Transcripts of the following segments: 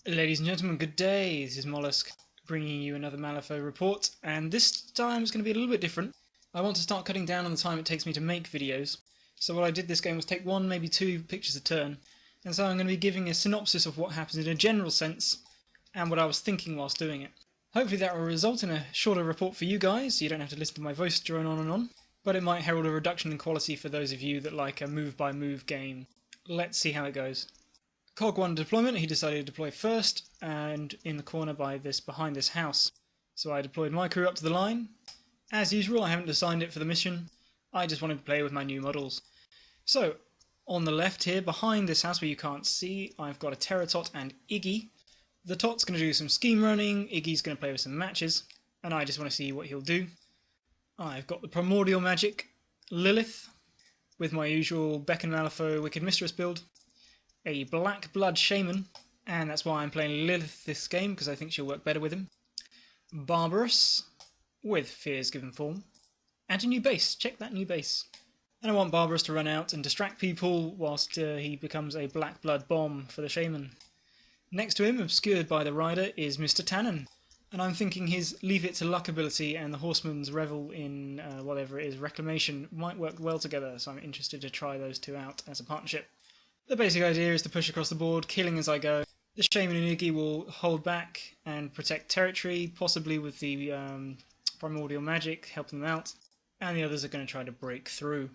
Ladies and gentlemen, good day. This is Mollusk bringing you another Malifaux report, and this time is going to be a little bit different. I want to start cutting down on the time it takes me to make videos. So what I did this game was take one, maybe two pictures a turn, and so I'm going to be giving a synopsis of what happens in a general sense and what I was thinking whilst doing it. Hopefully that will result in a shorter report for you guys, so you don't have to listen to my voice drone on and on, but it might herald a reduction in quality for those of you that like a move-by-move game. Let's see how it goes. Cog 1 deployment, he decided to deploy first, and in the corner behind this house. So I deployed my crew up to the line. As usual, I haven't designed it for the mission, I just wanted to play with my new models. So, on the left here, behind this house where you can't see, I've got a Terratot and Iggy. The Tot's going to do some scheme running, Iggy's going to play with some matches, and I just want to see what he'll do. I've got the Primordial Magic, Lilith, with my usual Beck and Malifaux Wicked Mistress build. A Black Blood Shaman, and that's why I'm playing Lilith this game, because I think she'll work better with him. Barbarous, with Fear's Given Form. And a new base, check that new base. And I want Barbarous to run out and distract people whilst he becomes a Black Blood Bomb for the Shaman. Next to him, obscured by the Rider, is Mr. Tannen. And I'm thinking his Leave It to Luck ability and the Horseman's Revel in whatever it is, Reclamation, might work well together, so I'm interested to try those two out as a partnership. The basic idea is to push across the board, killing as I go. The Shaman and Iggy will hold back and protect territory, possibly with the Primordial Magic helping them out, and the others are going to try to break through.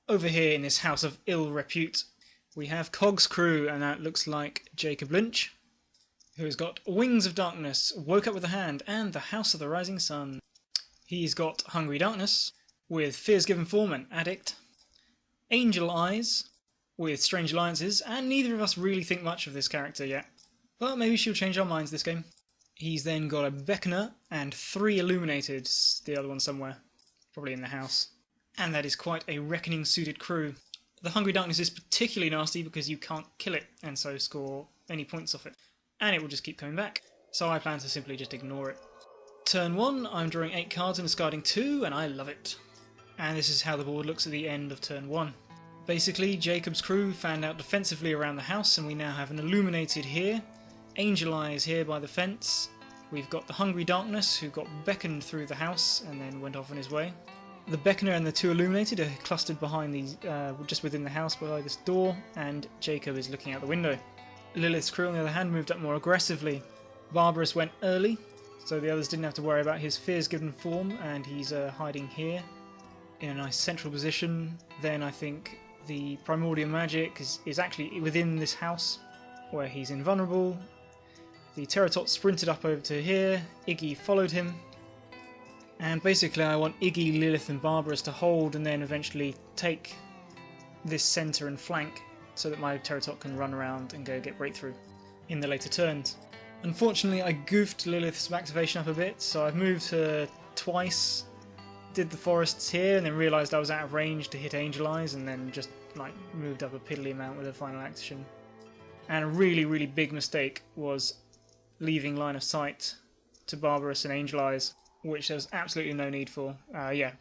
Over here in this house of ill repute, we have Cog's crew, and that looks like Jacob Lynch, who has got Wings of Darkness, Woke Up with a Hand, and the House of the Rising Sun. He's got Hungry Darkness, with Fear's Given Form and Addict, Angel Eyes, with Strange Alliances, and neither of us really think much of this character yet. But maybe she'll change our minds this game. He's then got a Beckoner and 3 Illuminated, the other one somewhere, probably in the house. And that is quite a reckoning suited crew. The Hungry Darkness is particularly nasty because you can't kill it, and so score any points off it. And it will just keep coming back, so I plan to simply just ignore it. Turn 1, I'm drawing 8 cards and discarding 2, and I love it. And this is how the board looks at the end of turn 1. Basically, Jacob's crew fanned out defensively around the house, and we now have an Illuminated here, Angel Eyes here by the fence. We've got the Hungry Darkness, who got beckoned through the house and then went off on his way. The Beckoner and the 2 Illuminated are clustered behind these, just within the house by this door, and Jacob is looking out the window. Lilith's crew, on the other hand, moved up more aggressively. Barbarous went early, so the others didn't have to worry about his Fear's Given Form, and he's hiding here in a nice central position. Then I think the Primordial Magic is actually within this house, where he's invulnerable. The Terratot sprinted up over to here, Iggy followed him, and basically I want Iggy, Lilith and Barbarous to hold and then eventually take this centre and flank so that my Terratot can run around and go get breakthrough in the later turns. Unfortunately I goofed Lilith's activation up a bit, so I've moved her twice, did the forests here and then realised I was out of range to hit Angel Eyes, and then just moved up a piddly amount with her final action. And a really big mistake was leaving line of sight to Barbarous and Angel Eyes, which there was absolutely no need for.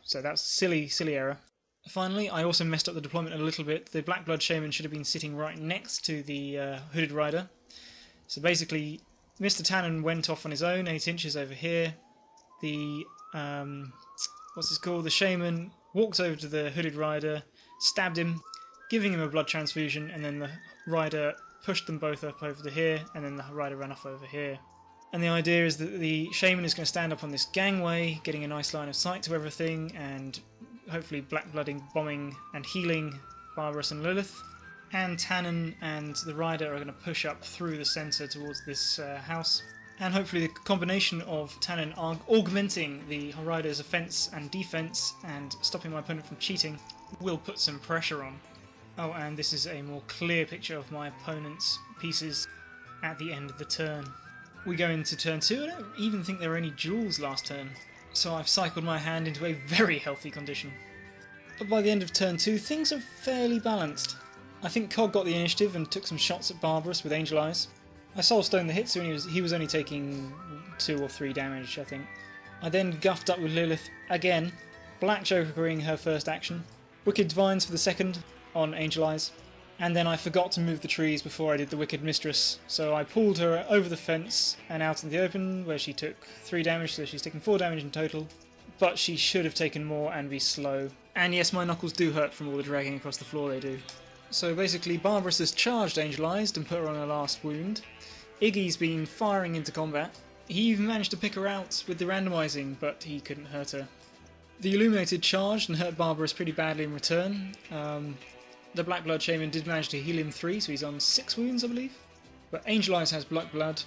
So that's a silly error. Finally, I also messed up the deployment a little bit. The Black Blood Shaman should have been sitting right next to the Hooded Rider. So basically, Mr. Tannen went off on his own, 8 inches over here. The the Shaman walked over to the Hooded Rider, stabbed him, giving him a blood transfusion, and then the Rider pushed them both up over to here, and then the Rider ran off over here. And the idea is that the Shaman is going to stand up on this gangway, getting a nice line of sight to everything, and hopefully black-blooding, bombing, and healing Barbarous and Lilith. And Tannen and the Rider are going to push up through the centre towards this house. And hopefully the combination of Tannen augmenting the Rider's offence and defence and stopping my opponent from cheating will put some pressure on. Oh, and this is a more clear picture of my opponent's pieces at the end of the turn. We go into turn 2, I don't even think there were any duels last turn, so I've cycled my hand into a very healthy condition. But by the end of turn 2, things are fairly balanced. I think Cog got the initiative and took some shots at Barbarous with Angel Eyes. I soul-stoned the hit, so he was only taking 2 or 3 damage, I think. I then guffed up with Lilith again, Black Jokering her first action, Wicked Divines for the second on Angel Eyes, And then I forgot to move the trees before I did the Wicked Mistress, so I pulled her over the fence and out in the open, where she took 3 damage, so she's taken 4 damage in total. But she should have taken more and be slow. And yes, my knuckles do hurt from all the dragging across the floor they do. So basically, Barbarous has charged Angelized and put her on her last wound. Iggy's been firing into combat. He even managed to pick her out with the randomizing, but he couldn't hurt her. The Illuminated charged and hurt Barbarous pretty badly in return. The Black Blood Shaman did manage to heal him 3, so he's on 6 wounds, I believe. But Angel Eyes has Black Blood.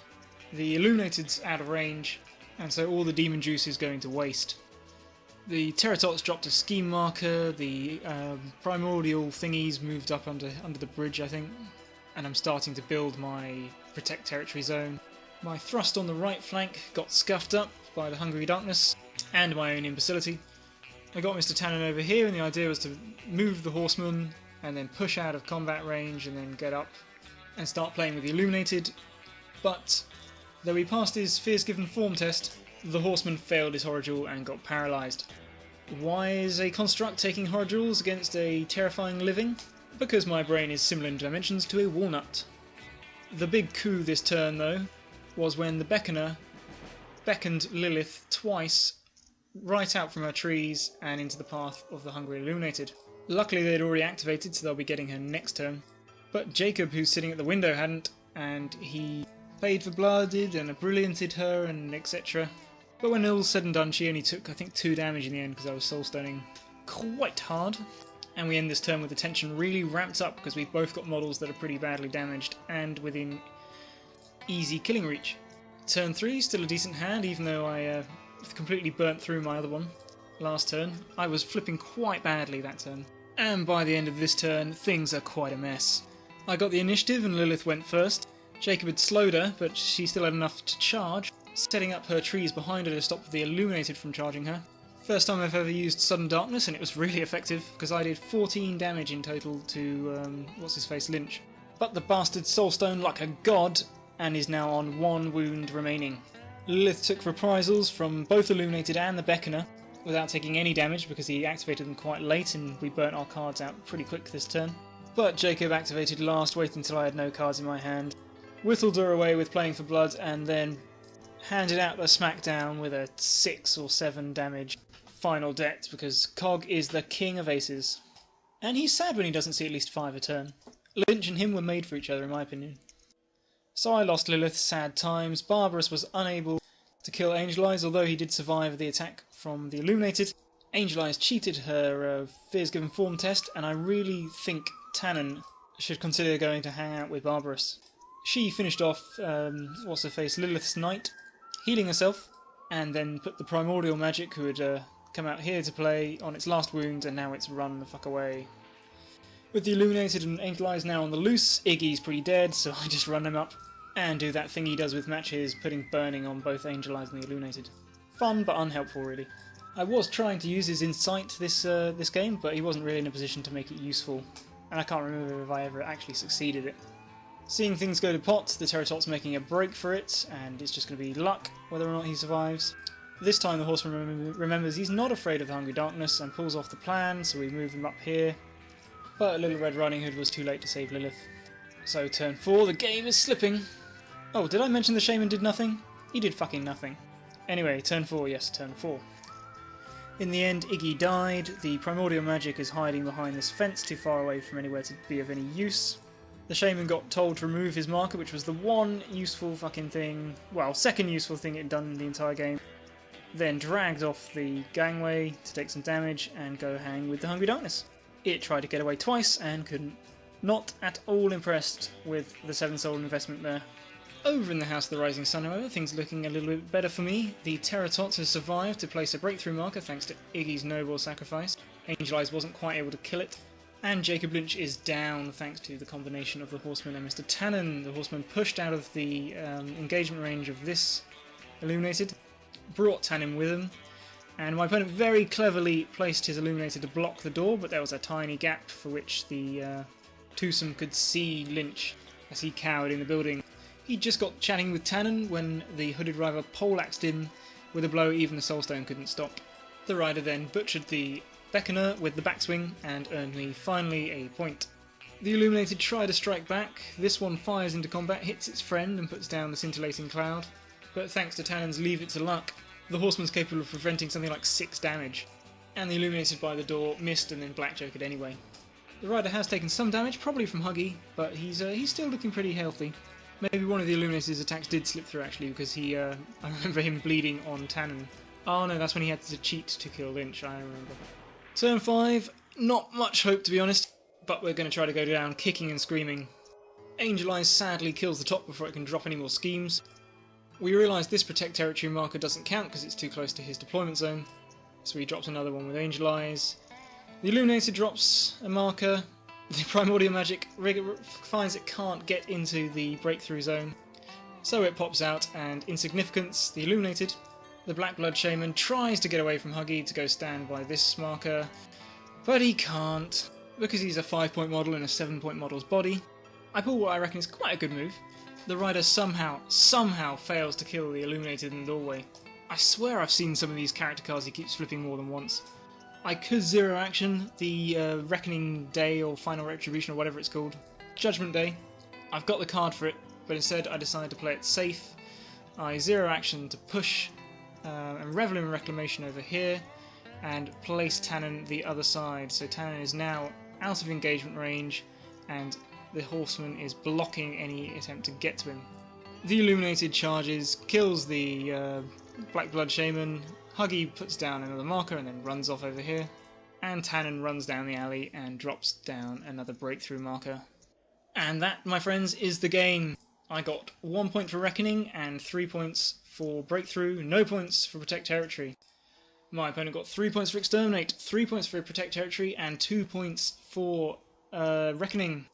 The Illuminated's out of range, and so all the Demon Juice is going to waste. The Terratots dropped a scheme marker, the primordial thingies moved up under the bridge, I think, and I'm starting to build my Protect Territory zone. My thrust on the right flank got scuffed up by the Hungry Darkness, and my own imbecility. I got Mr. Tannen over here, and the idea was to move the Horseman, and then push out of combat range, and then get up and start playing with the Illuminated. But though he passed his Fears Given form test, the Horseman failed his Horror Jewel and got paralysed. Why is a Construct taking Horror Jewels against a Terrifying Living? Because my brain is similar in dimensions to a walnut. The big coup this turn, though, was when the Beckoner beckoned Lilith twice right out from her trees and into the path of the Hungry Illuminated. Luckily they'd already activated, so they'll be getting her next turn. But Jacob, who's sitting at the window, hadn't, and he paid for blooded and brillianted her and etc. But when all's said and done, she only took, I think, 2 damage in the end because I was soulstoning quite hard. And we end this turn with the tension really ramped up because we've both got models that are pretty badly damaged and within easy killing reach. Turn 3, still a decent hand, even though I completely burnt through my other one last turn. I was flipping quite badly that turn. And by the end of this turn, things are quite a mess. I got the initiative and Lilith went first. Jacob had slowed her, but she still had enough to charge, setting up her trees behind her to stop the Illuminated from charging her. First time I've ever used Sudden Darkness, and it was really effective, because I did 14 damage in total to, what's-his-face, Lynch. But the bastard soulstone like a god, and is now on 1 wound remaining. Lilith took reprisals from both Illuminated and the Beckoner, without taking any damage because he activated them quite late and we burnt our cards out pretty quick this turn. But Jacob activated last, waiting until I had no cards in my hand, whittled her away with Playing for Blood, and then handed out the smackdown with a 6 or 7 damage final debt because Cog is the king of aces. And he's sad when he doesn't see at least 5 a turn. Lynch and him were made for each other in my opinion. So I lost Lilith, sad times. Barbarous was unable to kill Angel Eyes, although he did survive the attack from the Illuminated. Angel Eyes cheated her Fears Given form test, and I really think Tannen should consider going to hang out with Barbarous. She finished off, what's-her-face, Lilith's Knight, healing herself, and then put the Primordial Magic, who had come out here to play, on its last wound, and now it's run the fuck away. With the Illuminated and Angel Eyes now on the loose, Iggy's pretty dead, so I just run him up and do that thing he does with matches, putting burning on both Angel Eyes and the Illuminated. Fun, but unhelpful, really. I was trying to use his Insight this game, but he wasn't really in a position to make it useful, and I can't remember if I ever actually succeeded it. Seeing things go to pot, the Terratot's making a break for it, and it's just going to be luck whether or not he survives. This time the Horseman remembers he's not afraid of the Hungry Darkness and pulls off the plan, so we move him up here. But Little Red Riding Hood was too late to save Lilith. So turn 4, the game is slipping. Oh, did I mention the Shaman did nothing? He did fucking nothing. Anyway, turn 4, yes, turn 4. In the end, Iggy died. The Primordial Magic is hiding behind this fence too far away from anywhere to be of any use. The Shaman got told to remove his marker, which was the one useful fucking thing, well, second useful thing it had done in the entire game. Then dragged off the gangway to take some damage and go hang with the Hungry Darkness. It tried to get away twice and couldn't. Not at all impressed with the 7 soul investment there. Over in the House of the Rising Sun, however, things are looking a little bit better for me. The Terratot has survived to place a breakthrough marker thanks to Iggy's noble sacrifice. Angel Eyes wasn't quite able to kill it. And Jacob Lynch is down thanks to the combination of the Horseman and Mr. Tannen. The Horseman pushed out of the engagement range of this Illuminated, brought Tannen with him, and my opponent very cleverly placed his Illuminated to block the door, but there was a tiny gap for which the twosome could see Lynch as he cowered in the building. He just got chatting with Tannen when the Hooded Rider poleaxed him with a blow even the Soulstone couldn't stop. The Rider then butchered the Beckoner with the backswing and earned me finally a point. The Illuminated try to strike back. This one fires into combat, hits its friend and puts down the scintillating cloud. But thanks to Tannen's Leave It to Luck, the Horseman's capable of preventing something like 6 damage. And the Illuminated by the door missed and then blackjoked anyway. The Rider has taken some damage, probably from Huggy, but he's still looking pretty healthy. Maybe one of the Illuminated's attacks did slip through actually, because I remember him bleeding on Tannen. Oh no, that's when he had to cheat to kill Lynch, I remember. Turn 5, not much hope to be honest, but we're going to try to go down kicking and screaming. Angel Eyes sadly kills the top before it can drop any more schemes. We realise this Protect Territory marker doesn't count because it's too close to his deployment zone, so he drops another one with Angel Eyes. The Illuminated drops a marker. The Primordial Magic finds it can't get into the breakthrough zone, so it pops out, and Insignificance, the Illuminated, the Black Blood Shaman, tries to get away from Huggy to go stand by this marker, but he can't, because he's a 5-point model in a 7-point model's body. I pull what I reckon is quite a good move. The Rider somehow fails to kill the Illuminated in the doorway. I swear I've seen some of these character cards he keeps flipping more than once. I could zero action the Reckoning Day or Final Retribution or whatever it's called. Judgment Day. I've got the card for it, but instead I decide to play it safe. I zero action to push and Revel in Reclamation over here and place Tannen the other side. So Tannen is now out of engagement range and the Horseman is blocking any attempt to get to him. The Illuminated charges, kills the Black Blood Shaman. Huggy puts down another marker and then runs off over here. And Tannen runs down the alley and drops down another breakthrough marker. And that, my friends, is the game. I got 1 point for Reckoning and 3 points for Breakthrough, no points for Protect Territory. My opponent got 3 points for Exterminate, 3 points for Protect Territory, and 2 points for Reckoning,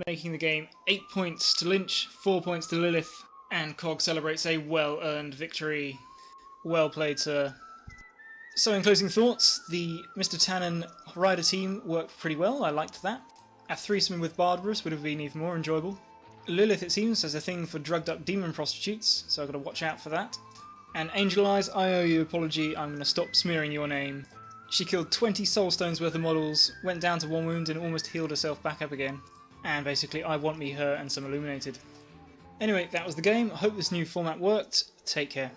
making the game 8 points to Lynch, 4 points to Lilith, and Cog celebrates a well-earned victory. Well played, sir. So in closing thoughts, the Mr. Tannen Rider team worked pretty well, I liked that. A threesome with Barbarous would have been even more enjoyable. Lilith, it seems, has a thing for drugged up demon prostitutes, so I've got to watch out for that. And Angel Eyes, I owe you an apology, I'm going to stop smearing your name. She killed 20 soul stones worth of models, went down to 1 wound and almost healed herself back up again. And basically, I want me, her, and some Illuminated. Anyway, that was the game. I hope this new format worked. Take care.